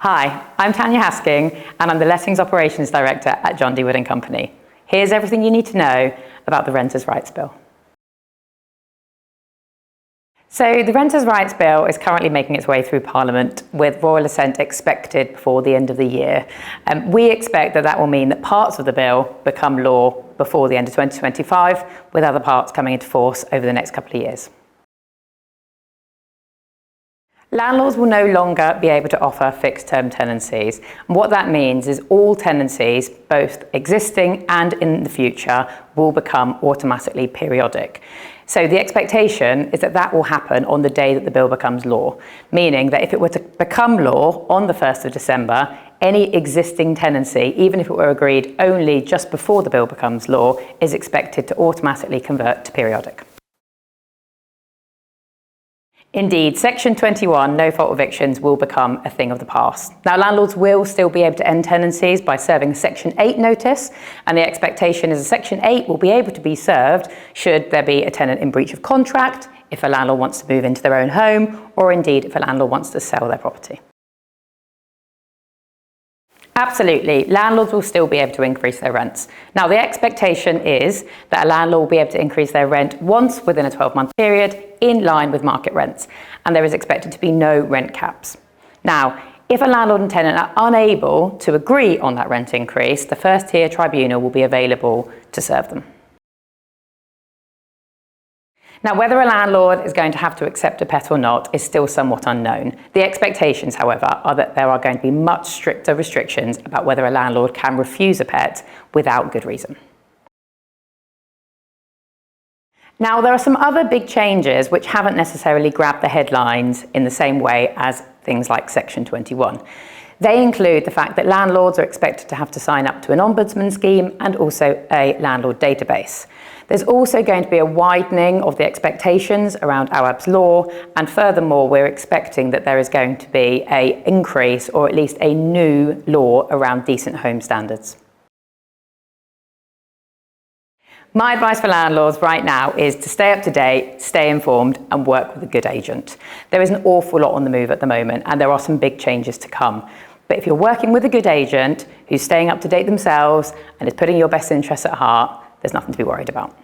Hi, I'm Tanya Hasking and I'm the Lettings Operations Director at John D. Wood & Company. Here's everything you need to know about the Renters' Rights Bill. So the Renters' Rights Bill is currently making its way through Parliament with royal assent expected before the end of the year. We expect that will mean that parts of the bill become law before the end of 2025, with other parts coming into force over the next couple of years. Landlords will no longer be able to offer fixed-term tenancies. And what that means is all tenancies, both existing and in the future, will become automatically periodic. So the expectation is that will happen on the day that the bill becomes law, meaning that if it were to become law on the 1st of December, any existing tenancy, even if it were agreed only just before the bill becomes law, is expected to automatically convert to periodic. Indeed, Section 21, no-fault evictions, will become a thing of the past. Now, landlords will still be able to end tenancies by serving a Section 8 notice, and the expectation is a Section 8 will be able to be served should there be a tenant in breach of contract, if a landlord wants to move into their own home, or indeed if a landlord wants to sell their property. Absolutely, landlords will still be able to increase their rents. Now, the expectation is that a landlord will be able to increase their rent once within a 12-month period in line with market rents, and there is expected to be no rent caps. Now, if a landlord and tenant are unable to agree on that rent increase, the first-tier tribunal will be available to serve them. Now, whether a landlord is going to have to accept a pet or not is still somewhat unknown. The expectations, however, are that there are going to be much stricter restrictions about whether a landlord can refuse a pet without good reason. Now, there are some other big changes which haven't necessarily grabbed the headlines in the same way as things like Section 21. They include the fact that landlords are expected to have to sign up to an ombudsman scheme and also a landlord database. There's also going to be a widening of the expectations around Awab's law, and furthermore, we're expecting that there is going to be an increase or at least a new law around decent home standards. My advice for landlords right now is to stay up to date, stay informed, and work with a good agent. There is an awful lot on the move at the moment, and there are some big changes to come. But if you're working with a good agent who's staying up to date themselves and is putting your best interests at heart, there's nothing to be worried about.